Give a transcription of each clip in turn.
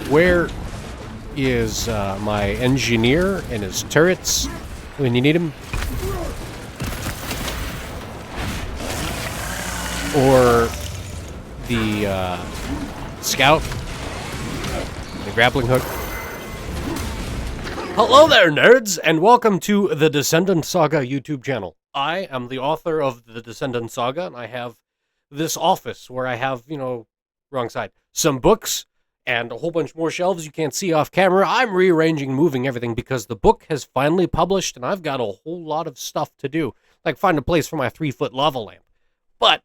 Where is my engineer and his turrets when you need him? Or the scout? The grappling hook? Hello there, nerds, and welcome to the Descendant Saga YouTube channel. I am the author of the Descendant Saga, and I have this office where I have, wrong side, some books and a whole bunch more shelves you can't see off camera. I'm rearranging, moving everything because the book has finally published, and I've got a whole lot of stuff to do, like find a place for my 3-foot lava lamp. But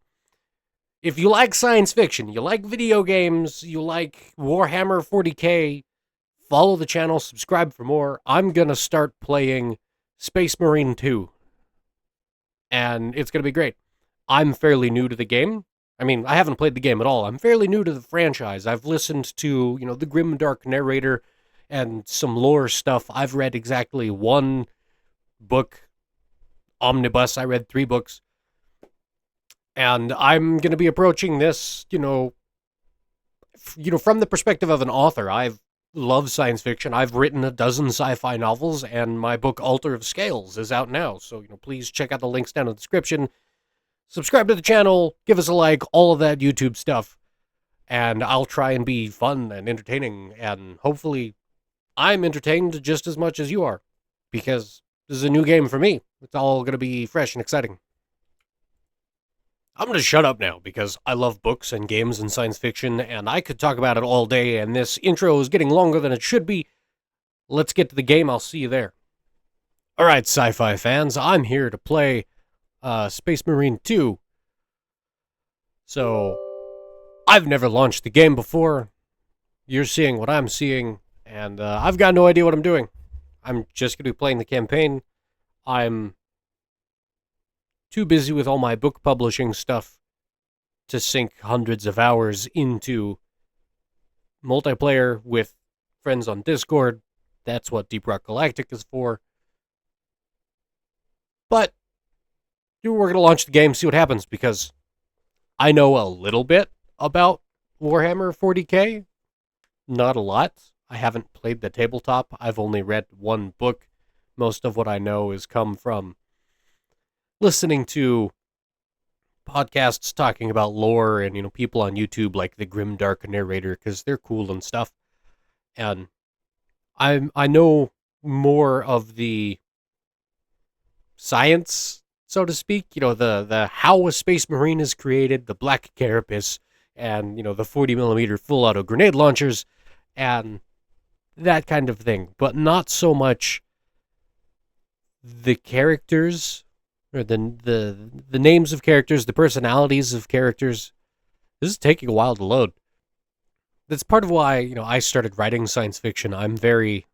if you like science fiction, you like video games, you like Warhammer 40k, follow the channel, subscribe for more. I'm going to start playing Space Marine 2. And it's going to be great. I'm fairly new to the game. I mean, I haven't played the game at all. I'm fairly new to the franchise. I've listened to, the grim dark narrator and some lore stuff. I've read exactly one book, omnibus. I read 3 books. And I'm going to be approaching this, from the perspective of an author. I've loved science fiction. I've written a dozen sci-fi novels, and my book Altar of Scales is out now. So, please check out the links down in the description. Subscribe to the channel, give us a like, all of that YouTube stuff. And I'll try and be fun and entertaining, and hopefully I'm entertained just as much as you are. Because this is a new game for me. It's all going to be fresh and exciting. I'm going to shut up now because I love books and games and science fiction, and I could talk about it all day, and this intro is getting longer than it should be. Let's get to the game. I'll see you there. All right, sci-fi fans, I'm here to play Space Marine 2. So, I've never launched the game before. You're seeing what I'm seeing, and I've got no idea what I'm doing. I'm just going to be playing the campaign. I'm too busy with all my book publishing stuff to sink hundreds of hours into multiplayer with friends on Discord. That's what Deep Rock Galactic is for. But we're going to launch the game, see what happens, because I know a little bit about Warhammer 40k. Not a lot. I haven't played the tabletop. I've only read one book. Most of what I know has come from listening to podcasts talking about lore and, people on YouTube like the Grim Dark Narrator, because they're cool and stuff. And I know more of the science, so to speak, the how a Space Marine is created, the black carapace, and, the 40mm full auto grenade launchers, and that kind of thing. But not so much the characters, or the names of characters, the personalities of characters. This is taking a while to load. That's part of why, I started writing science fiction. I'm very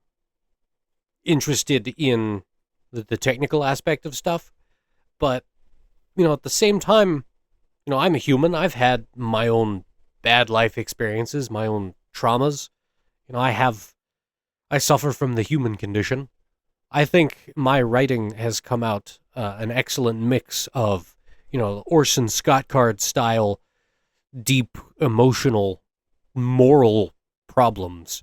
interested in the technical aspect of stuff. But, at the same time, I'm a human. I've had my own bad life experiences, my own traumas. I suffer from the human condition. I think my writing has come out an excellent mix of, Orson Scott Card style, deep, emotional, moral problems,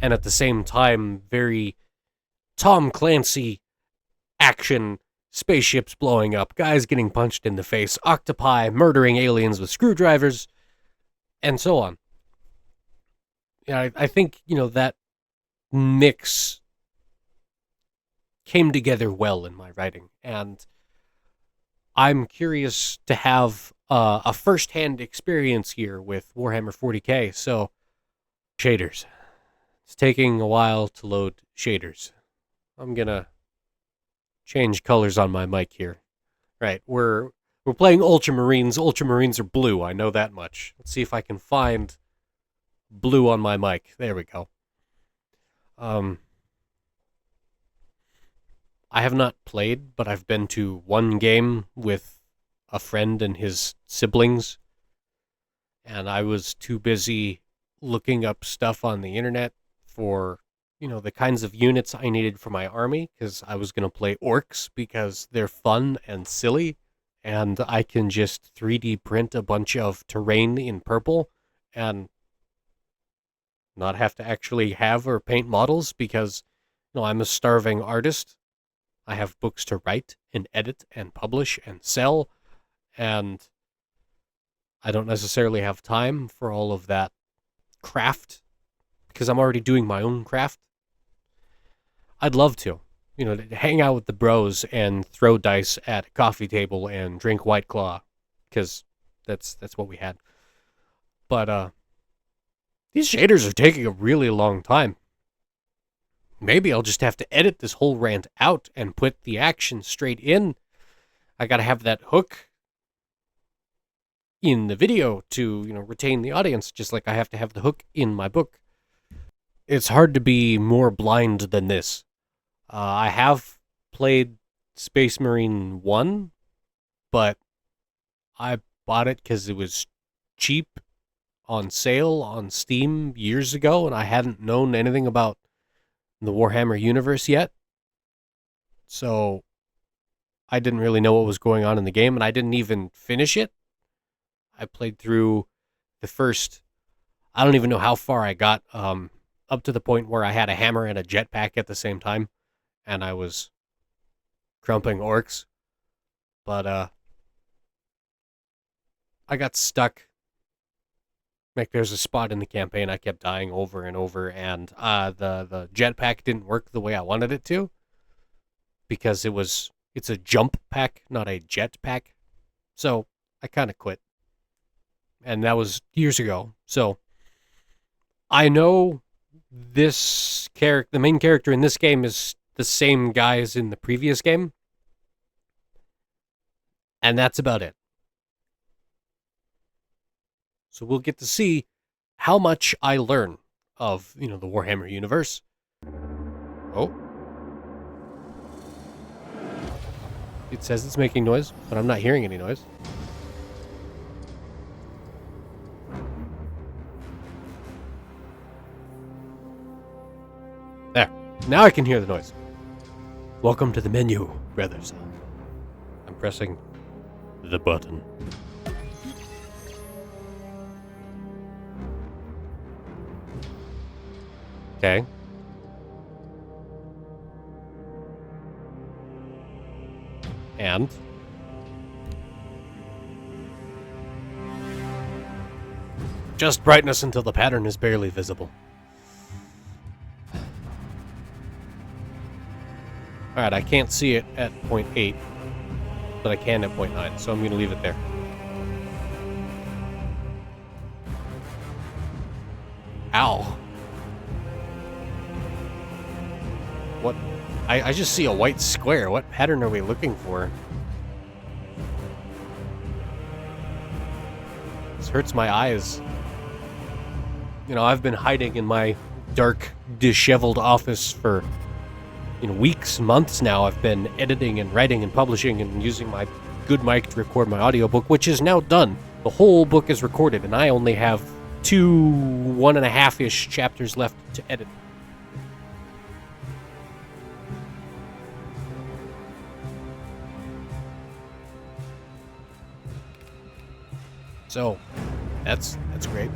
and at the same time, very Tom Clancy action, spaceships blowing up, guys getting punched in the face, octopi murdering aliens with screwdrivers, and so on. I think, that mix came together well in my writing, and I'm curious to have a first-hand experience here with Warhammer 40k. So, shaders. It's taking a while to load shaders. I'm gonna change colors on my mic here. Right, we're playing Ultramarines. Ultramarines are blue, I know that much. Let's see if I can find blue on my mic. There we go. I have not played, but I've been to one game with a friend and his siblings, and I was too busy looking up stuff on the internet for, the kinds of units I needed for my army, because I was going to play orcs because they're fun and silly, and I can just 3D print a bunch of terrain in purple, and not have to actually have or paint models because, I'm a starving artist. I have books to write and edit and publish and sell, and I don't necessarily have time for all of that craft because I'm already doing my own craft. I'd love to hang out with the bros and throw dice at a coffee table and drink White Claw, because that's what we had. But these shaders are taking a really long time. Maybe I'll just have to edit this whole rant out and put the action straight in. I gotta have that hook in the video to, retain the audience, just like I have to have the hook in my book. It's hard to be more blind than this. I have played Space Marine 1, but I bought it because it was cheap on sale on Steam years ago, and I hadn't known anything about the Warhammer universe yet. So I didn't really know what was going on in the game, and I didn't even finish it. I played through the first, I don't even know how far I got, up to the point where I had a hammer and a jetpack at the same time, and I was crumping orcs. But I got stuck. Like, there's a spot in the campaign I kept dying over and over, and the jetpack didn't work the way I wanted it to, because it's a jump pack, not a jetpack. So I kind of quit. And that was years ago. So I know the main character in this game is the same guy as in the previous game. And that's about it. So we'll get to see how much I learn of, the Warhammer universe. Oh. It says it's making noise, but I'm not hearing any noise. There. Now I can hear the noise. Welcome to the menu, brothers. I'm pressing the button. Okay. And just brightness until the pattern is barely visible. Alright, I can't see it at 0.8, but I can at 0.9, so I'm going to leave it there. Ow. What? I just see a white square. What pattern are we looking for? This hurts my eyes. I've been hiding in my dark, disheveled office for weeks, months now. I've been editing and writing and publishing and using my good mic to record my audiobook, which is now done. The whole book is recorded, and I only have 1.5-ish chapters left to edit. So, that's great.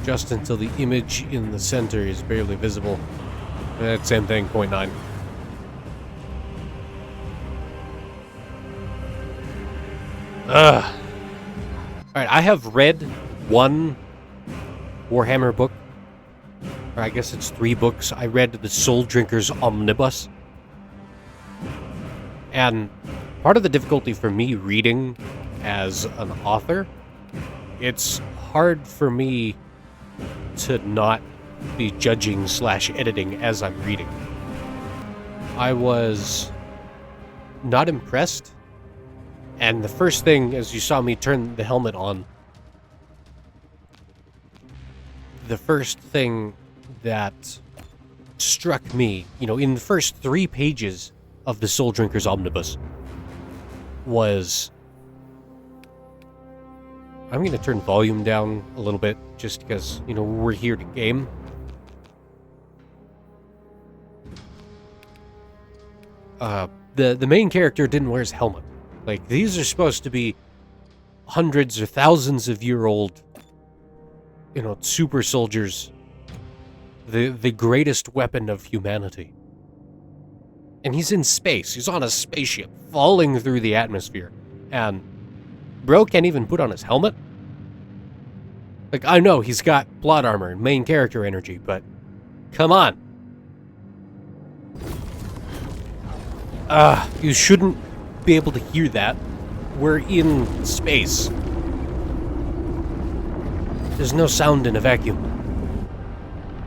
Just until the image in the center is barely visible. Same thing, 0.9. Alright, I have read one Warhammer book. Or I guess it's 3 books. I read the Soul Drinker's Omnibus. And part of the difficulty for me reading as an author, it's hard for me to not be judging / editing as I'm reading. I was not impressed, and the first thing, as you saw me turn the helmet on, the first thing that struck me, in the first 3 pages of the Soul Drinker's Omnibus was... I'm going to turn volume down a little bit, just because, we're here to game. The main character didn't wear his helmet. Like, these are supposed to be hundreds or thousands of year old super soldiers, the greatest weapon of humanity. And he's in space. He's on a spaceship, falling through the atmosphere. And bro can't even put on his helmet? Like, I know he's got plot armor and main character energy, but come on. You shouldn't be able to hear that. We're in space. There's no sound in a vacuum.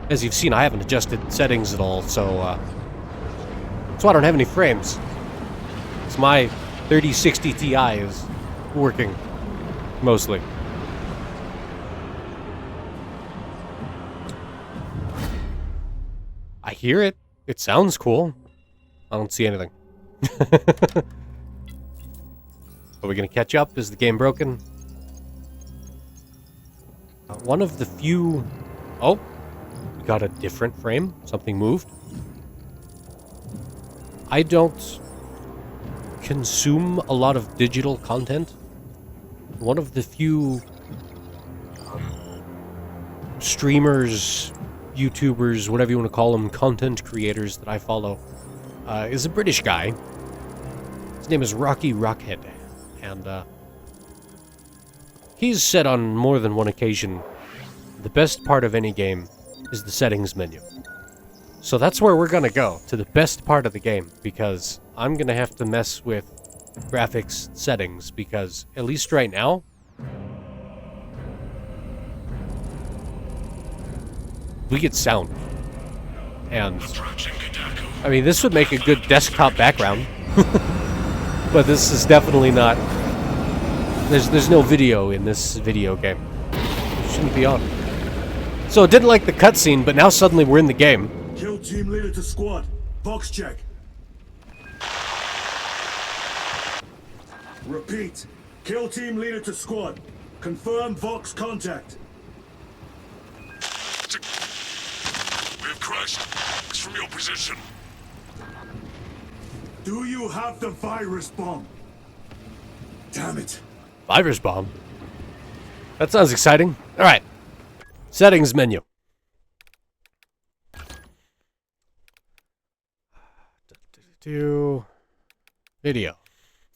As you've seen, I haven't adjusted settings at all, so that's why I don't have any frames. It's my 3060 Ti is working, mostly. I hear it. It sounds cool. I don't see anything. Are we gonna catch up? Is the game broken? One of the few... Oh! We got a different frame. Something moved. I don't consume a lot of digital content. One of the few streamers, YouTubers, whatever you want to call them, content creators that I follow, is a British guy. His name is Rocky Rockhead, and he's said on more than one occasion, the best part of any game is the settings menu. So that's where we're gonna go, to the best part of the game, because I'm gonna have to mess with graphics settings, because at least right now, we get sound. And I mean, this would make a good desktop background. But this is definitely not... There's no video in this video game. It shouldn't be on. So it didn't like the cutscene, but now suddenly we're in the game. Kill team leader to squad. Box check. Repeat. Kill team leader to squad. Confirm Vox contact. We have crashed. It's from your position. Do you have the virus bomb? Damn it. Virus bomb? That sounds exciting. Alright. Settings menu. Video.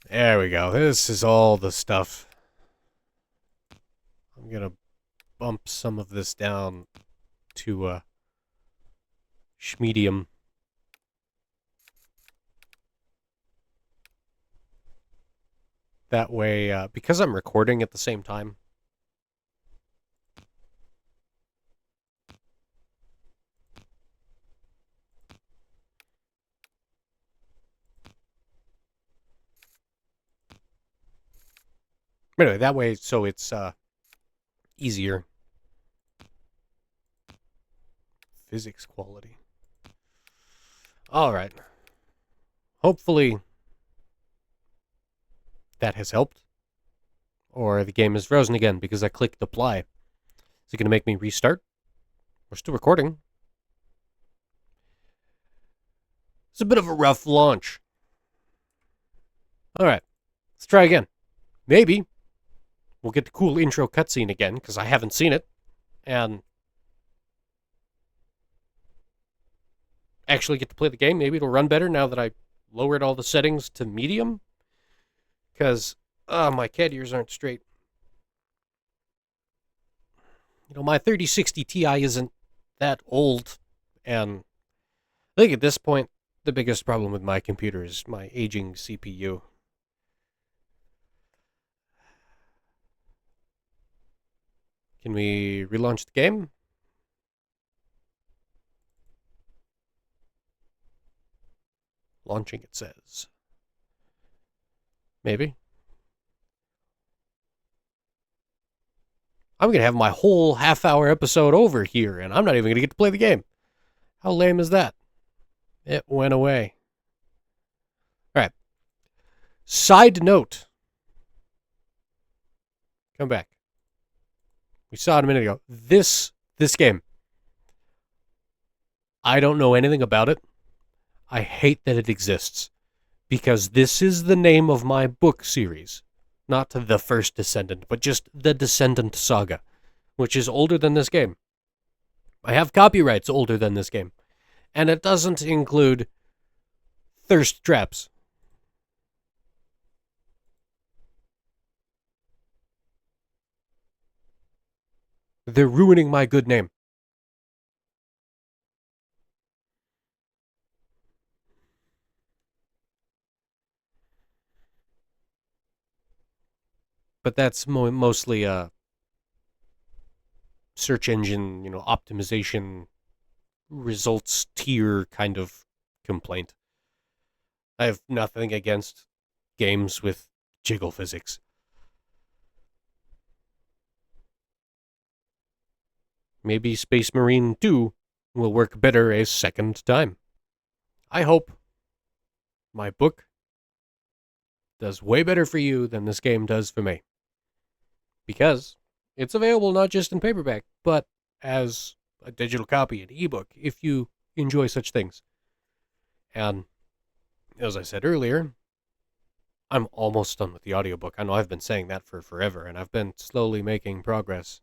There we go. This is all the stuff. I'm gonna bump some of this down to medium. That way, because I'm recording at the same time. Anyway, that way, so it's easier. Physics quality. All right. Hopefully that has helped. Or the game is frozen again because I clicked apply. Is it going to make me restart? We're still recording. It's a bit of a rough launch. All right. Let's try again. Maybe we'll get the cool intro cutscene again because I haven't seen it. And actually get to play the game. Maybe it'll run better now that I lowered all the settings to medium. Because, my cat ears aren't straight. You know, my 3060 Ti isn't that old. And I think at this point, the biggest problem with my computer is my aging CPU. Can we relaunch the game? Launching, it says. Maybe. I'm going to have my whole half-hour episode over here, and I'm not even going to get to play the game. How lame is that? It went away. All right. Side note. Come back. We saw it a minute ago. This game. I don't know anything about it. I hate that it exists. Because this is the name of my book series. Not The First Descendant, but just The Descendant Saga. which is older than this game. I have copyrights older than this game. And it doesn't include thirst traps. They're ruining my good name. But that's mostly a search engine, optimization results tier kind of complaint. I have nothing against games with jiggle physics. Maybe Space Marine 2 will work better a second time. I hope my book does way better for you than this game does for me. Because it's available not just in paperback, but as a digital copy, an ebook, if you enjoy such things. And as I said earlier, I'm almost done with the audiobook. I know I've been saying that for forever, and I've been slowly making progress.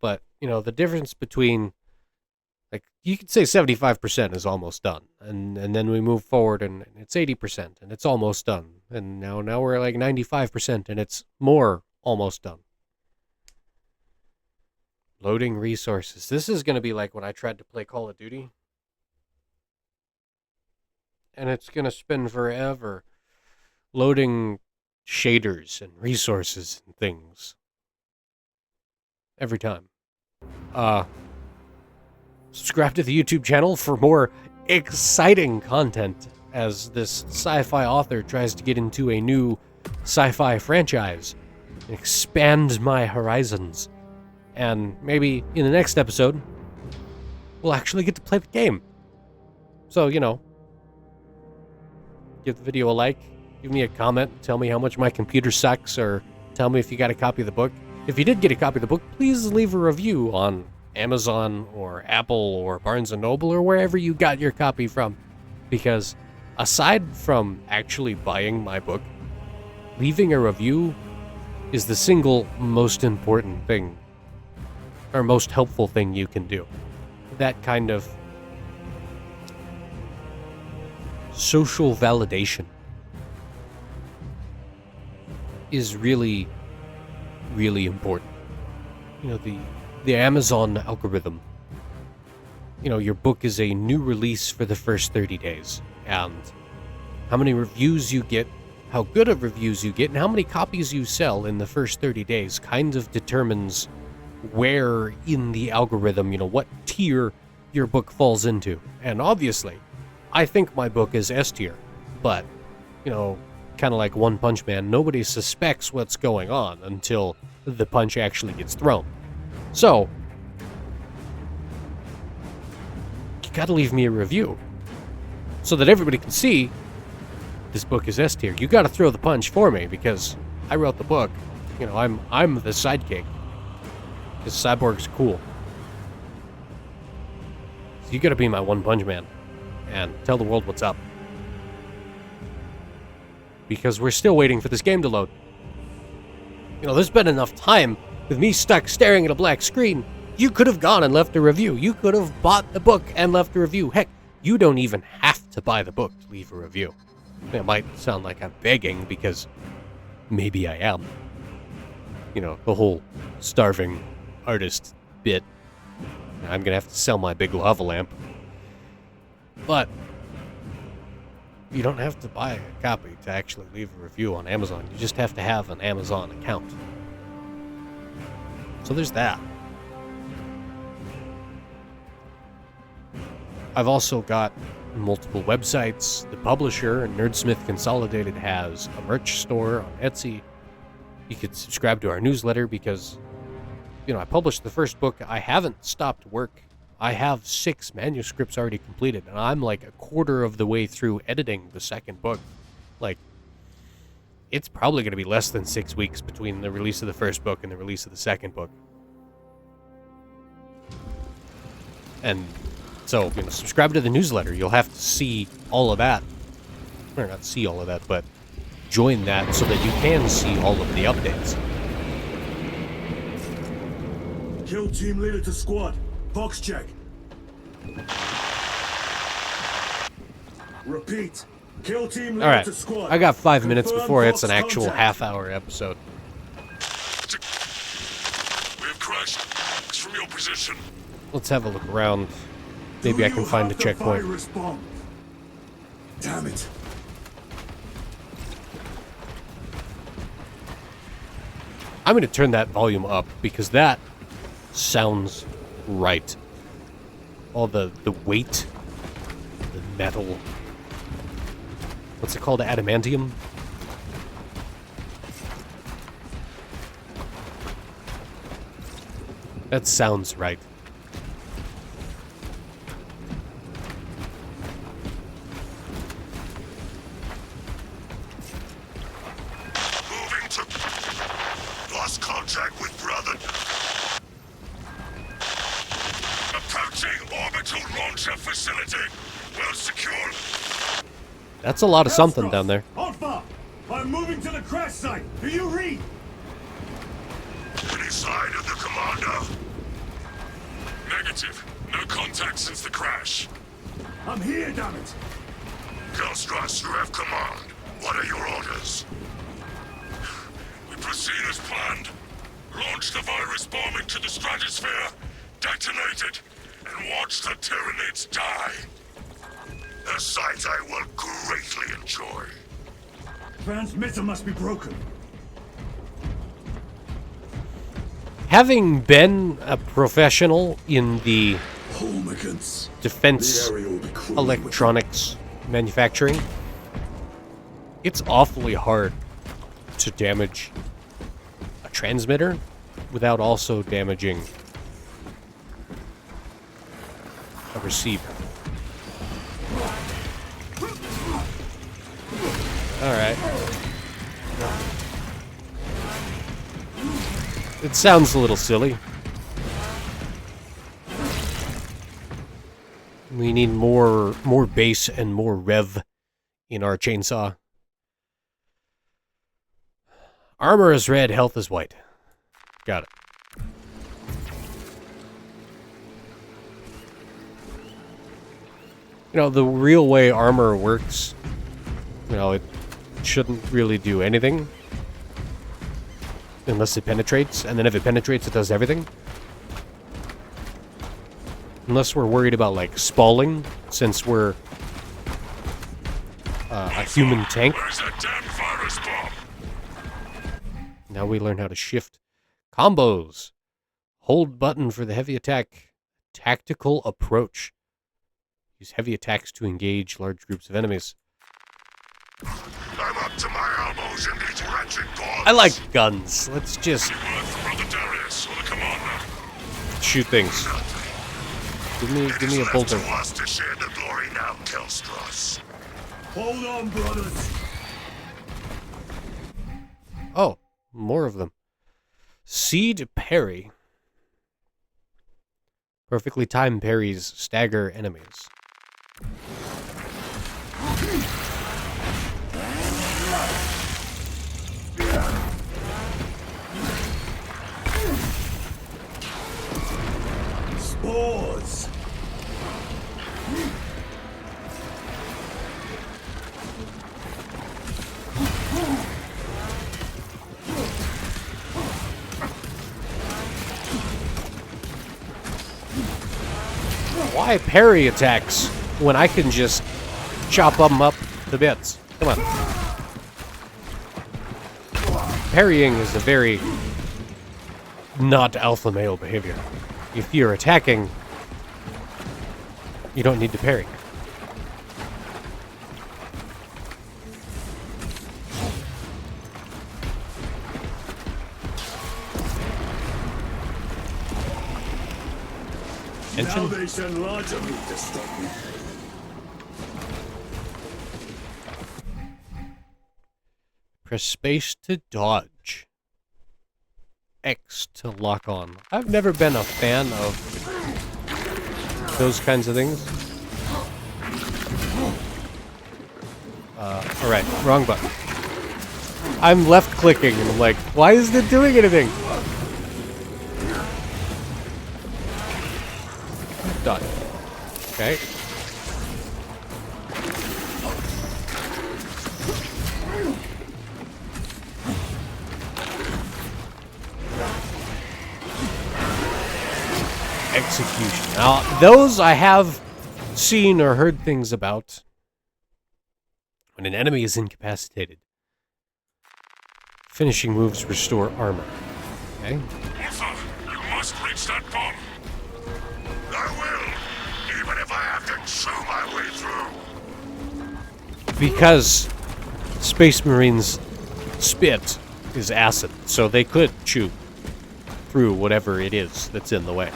But, the difference between, you could say 75% is almost done. And then we move forward, and it's 80%, and it's almost done. And now we're like 95%, and it's more almost done. Loading resources. This is going to be like when I tried to play Call of Duty. And it's going to spend forever loading shaders and resources and things. Every time. Subscribe to the YouTube channel for more exciting content as this sci-fi author tries to get into a new sci-fi franchise and expand my horizons. And maybe in the next episode, we'll actually get to play the game. So, give the video a like, give me a comment, tell me how much my computer sucks, or tell me if you got a copy of the book. If you did get a copy of the book, please leave a review on Amazon or Apple or Barnes & Noble or wherever you got your copy from. Because aside from actually buying my book, leaving a review is the single most important thing, or most helpful thing you can do. That kind of social validation is really, really important. The Amazon algorithm. Your book is a new release for the first 30 days. And how many reviews you get, how good of reviews you get, and how many copies you sell in the first 30 days kind of determines where in the algorithm, what tier your book falls into. And obviously, I think my book is S tier. But, kind of like One Punch Man, nobody suspects what's going on until the punch actually gets thrown. So, you gotta leave me a review so that everybody can see this book is S tier. You gotta throw the punch for me because I wrote the book. I'm the sidekick. Because Cyborg's cool. So you gotta be my One Punch Man and tell the world what's up. Because we're still waiting for this game to load. There's been enough time with me stuck staring at a black screen. You could have gone and left a review. You could have bought the book and left a review. Heck, you don't even have to buy the book to leave a review. It might sound like I'm begging because maybe I am. The whole starving artist bit. I'm going to have to sell my big lava lamp. But you don't have to buy a copy to actually leave a review on Amazon. You just have to have an Amazon account. So there's that. I've also got multiple websites. The publisher, Nerdsmith Consolidated, has a merch store on Etsy. You could subscribe to our newsletter because, I published the first book. I haven't stopped work. I have 6 manuscripts already completed, and I'm like a quarter of the way through editing the second book. It's probably going to be less than 6 weeks between the release of the first book and the release of the second book. And so, subscribe to the newsletter. You'll have to see all of that. Or not see all of that, but join that so that you can see all of the updates. Kill team leader to squad. Box check. Repeat. Kill team leader All right. to squad. I got 5 minutes Confirm before it's an Vox actual contact. half-hour episode. We have crashed. It's from your position. Let's have a look around. Maybe Do I can you find a have the checkpoint. virus bomb? Damn it. I'm going to turn that volume up because that sounds right. All the weight, the metal. What's it called? Adamantium? That sounds right. Moving to... Lost contact with brother. Approaching orbital launcher facility. Well secured. That's a lot of something down there. Alpha! I'm moving to the crash site. Do you read? Any sign of the commander? Negative. No contact since the crash. I'm here, damn it. Kelstras, you have command. What are your orders? We proceed as planned. Launch the virus bomb into the stratosphere, detonate it, and watch the Tyranids die. A sight I will greatly enjoy. Transmitter must be broken. Having been a professional in the Homicans. defense electronics manufacturing, it's awfully hard to damage a transmitter without also damaging a receiver. Alright. It sounds a little silly. We need more bass and more rev in our chainsaw. Armor is red, health is white. Got it. You know, the real way armor works, you know, it shouldn't really do anything unless it penetrates, and then if it penetrates, it does everything. Unless we're worried about, like, spalling, since we're a human tank. Where's that damn virus bomb? Now we learn how to shift. Combos. Hold button for the heavy attack. Tactical approach. Use heavy attacks to engage large groups of enemies. I'm up to my elbows in these wretched gods. I like guns. Let's just Word from Brother Darius or the commander. shoot things. Give me a Left bolter. to us to share the glory now, Kelstras. Hold on, brothers. Oh, more of them. Seed parry. Perfectly timed parries stagger enemies. Spores. Why parry attacks when I can just chop them up to bits? Come on. Parrying is a very not alpha male behavior. If you're attacking, you don't need to parry. Now Tension? they send larger meat to stop me. Press space to dodge. X to lock on. I've never been a fan of those kinds of things. Alright, wrong button. I'm left clicking and I'm like, why isn't it doing anything? Done. Okay. Execution. Now, those I have seen or heard things about. When an enemy is incapacitated, finishing moves restore armor. Okay. Arthur, you must reach that bomb. I will, even if I have to chew my way through. Because Space Marines' spit is acid, so they could chew through whatever it is that's in the way.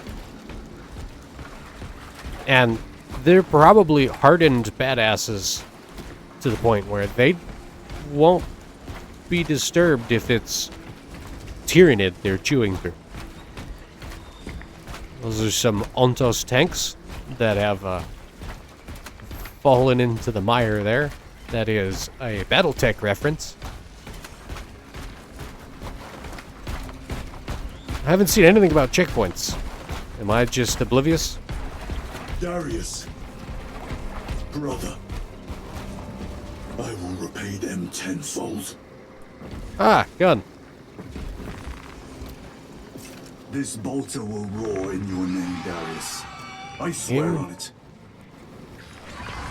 And they're probably hardened badasses to the point where they won't be disturbed if it's Tyranid they're chewing through. Those are some Ontos tanks that have fallen into the mire there. That is a Battletech reference. I haven't seen anything about checkpoints. Am I just oblivious? Darius, brother, I will repay them tenfold. Ah, gun. This bolter will roar in your name, Darius. I swear on it.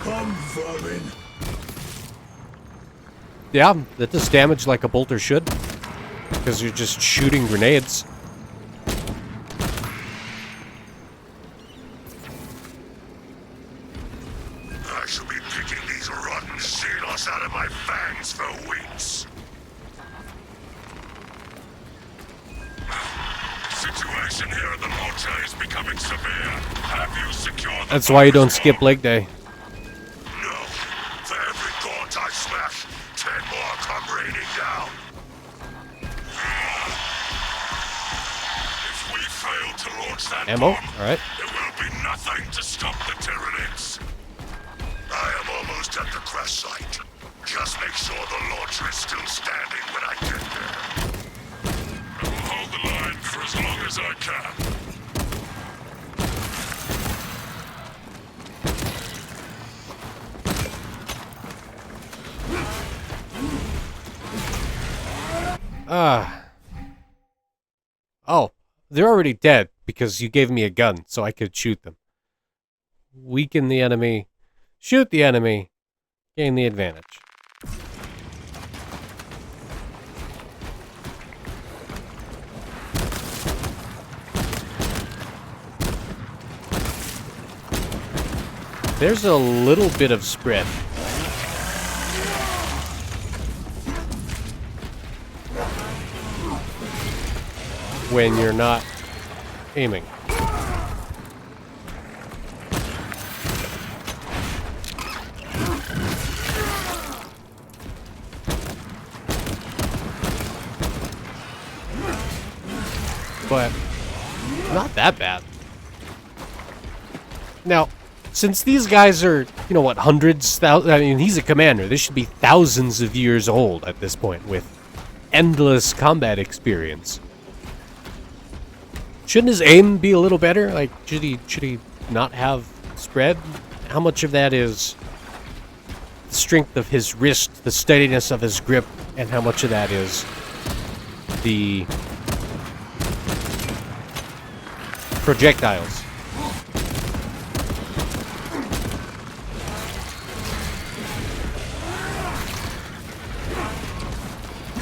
Come, vermin. Yeah, that does damage like a bolter should. Because you're just shooting grenades. I shall be picking these rotten Xenos out of my fangs for weeks. Situation here at the Mocha is becoming severe. Have you secured the That's why you don't virus skip bomb? leg day. No. For every gaunt I smash, 10 more come raining down. If we fail to launch that Ammo? bomb, Alright. there will be nothing to stop the Tyranids. I am almost at the crash site. Just make sure the launcher is still standing when I get there. I will hold the line for as long as I can. Oh, they're already dead because you gave me a gun so I could shoot them. Weaken the enemy, shoot the enemy, gain the advantage. There's a little bit of spread. When you're not aiming. But not that bad. Now, since these guys are, you know what, hundreds, thousands, I mean, he's a commander. They should be thousands of years old at this point with endless combat experience. Shouldn't his aim be a little better? Like, should he not have spread? How much of that is the strength of his wrist, the steadiness of his grip, and how much of that is the projectiles?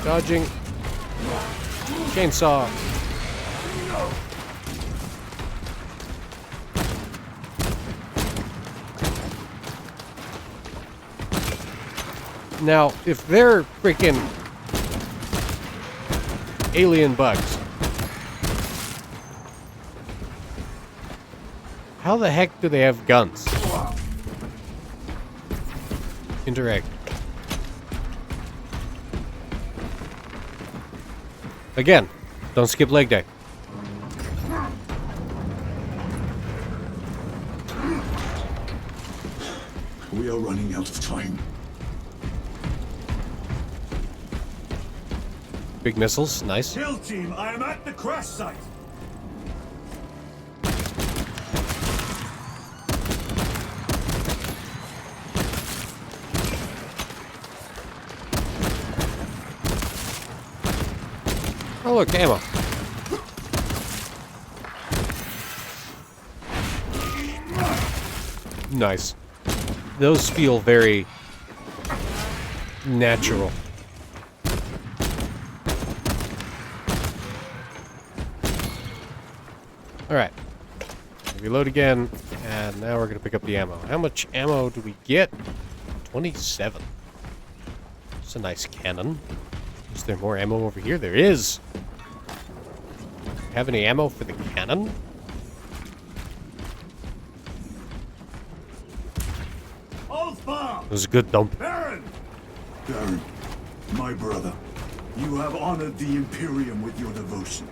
Dodging. Chainsaw. Now, if they're freaking alien bugs, how the heck do they have guns? Interact. Again, don't skip leg day. We are running out of time. Big missiles, nice. Kill team, I am at the crash site. look, ammo. Nice. Those feel very natural. Alright. Reload again, and now we're going to pick up the ammo. How much ammo do we get? 27. It's a nice cannon. Is there more ammo over here? There is! Have any ammo for the cannon? It was a good dump. Baron, my brother, you have honored the Imperium with your devotion.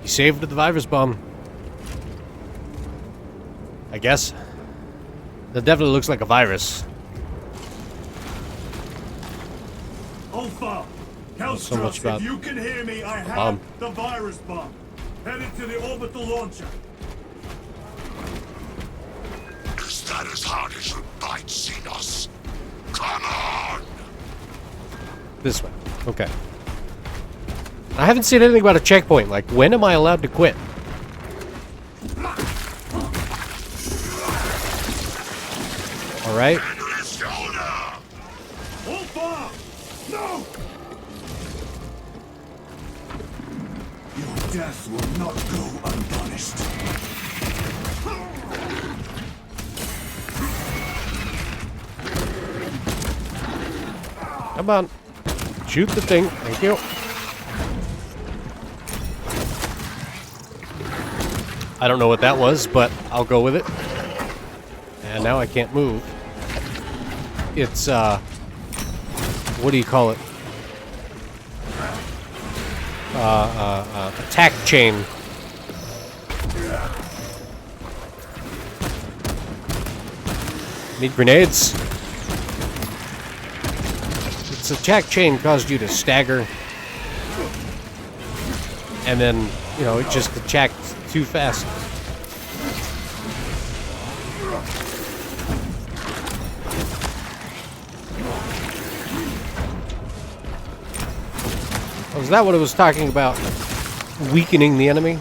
You saved the virus bomb. I guess. That definitely looks like a virus. Alpha, So much about if you can hear me, I have bomb. the virus bomb. Headed to the orbital launcher. Is that as hard as your bite, Xenos? Come on! This way. Okay. I haven't seen anything about a checkpoint. Like, when am I allowed to quit? Alright. Alpha! No! Your death will not go unpunished. Come on. Shoot the thing. Thank you. I don't know what that was, but I'll go with it. And now I can't move. It's, what do you call it? Attack chain. Need grenades? Its attack chain caused you to stagger. And then, you know, it just attacked too fast. Oh, is that what it was talking about? Weakening the enemy?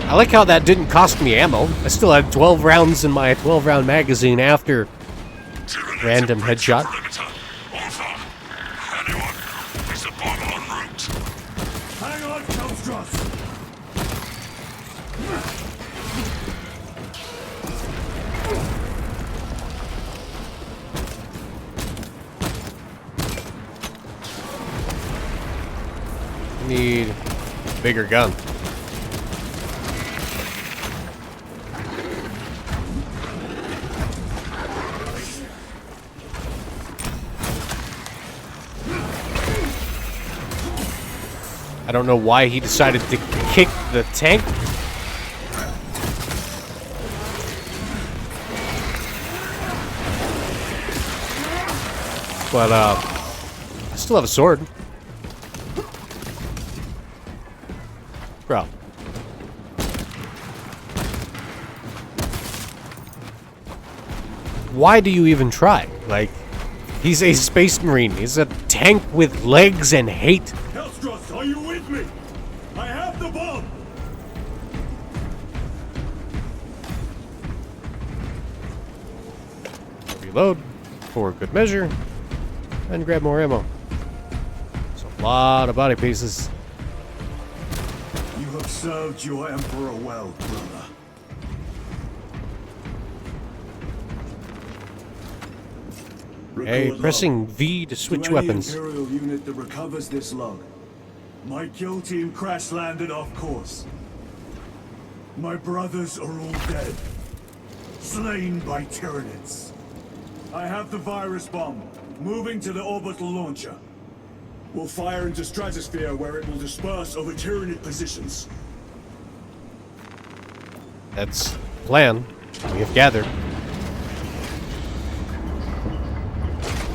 I like how that didn't cost me ammo. I still had 12 rounds in my 12-round magazine after random headshot. Hang on, Kelstros! Need a bigger gun. I don't know why he decided to kick the tank. But, I still have a sword. Bro. Why do you even try? Like, he's a space marine. He's a tank with legs and hate. Kelstros, are you with me? I have the bomb! Reload for good measure. And grab more ammo. It's a lot of body pieces. You have served your Emperor well, brother. Hey, Record pressing log. V to switch To any weapons. Imperial unit that recovers this log. My kill team crash landed off course. My brothers are all dead. Slain by Tyranids. I have the virus bomb. Moving to the orbital launcher. We'll fire into stratosphere where it will disperse over Tyranid positions. That's the plan. We have gathered.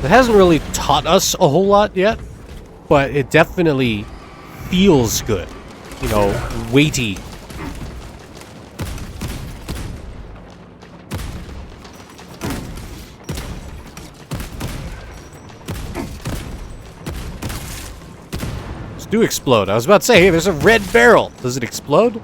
It hasn't really taught us a whole lot yet, but it definitely feels good. You know, weighty. do explode. I was about to say, hey, there's a red barrel. Does it explode?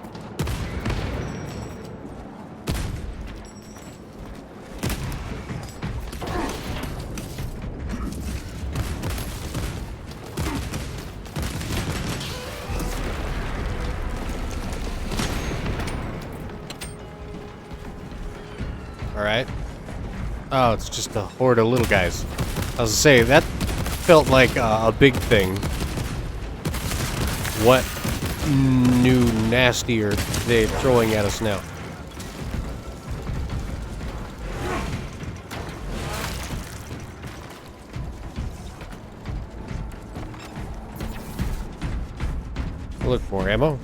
Alright. Oh, it's just a horde of little guys. I was gonna say, that felt like a big thing. What new nasty are they throwing at us now? Look for more ammo.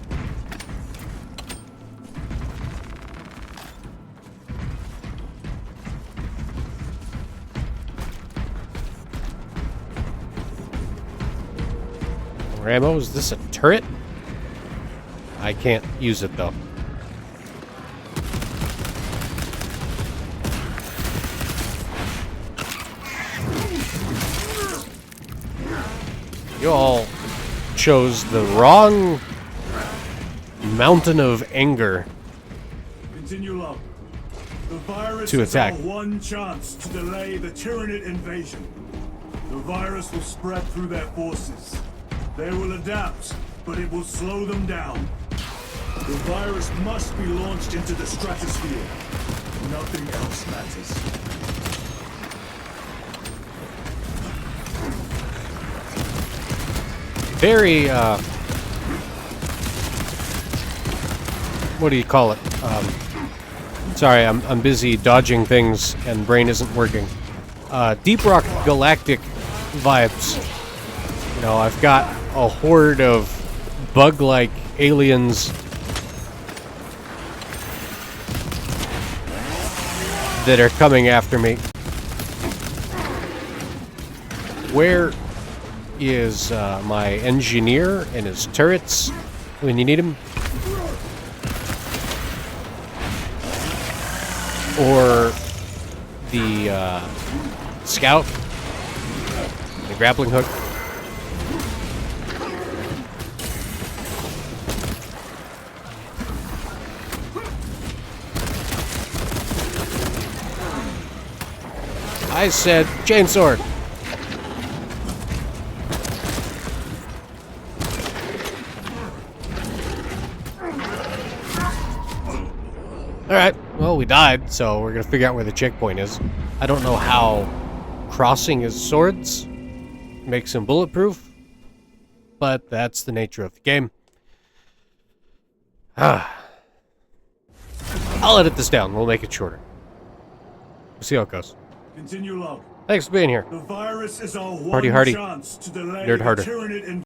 More ammo. Is this a turret? I can't use it though. You all chose the wrong mountain of anger Continue long. The virus to is attack. our one chance to delay the Tyranid invasion. The virus will spread through their forces. They will adapt, but it will slow them down. The virus must be launched into the stratosphere. Nothing else matters. Very, what do you call it? Sorry, I'm busy dodging things and brain isn't working. Deep Rock Galactic vibes. You know, I've got a horde of bug-like aliens that are coming after me. Where is my engineer and his turrets when you need him? Or the scout? The grappling hook? I said chainsword. Alright, well, we died, so we're gonna figure out where the checkpoint is. I don't know how crossing his swords makes him bulletproof, but that's the nature of the game. I'll edit this down, we'll make it shorter. We'll see how it goes. Continue long. Thanks for being here. The virus is our Party one hardy. chance to delay Nerd the harder. Tyranid invasion.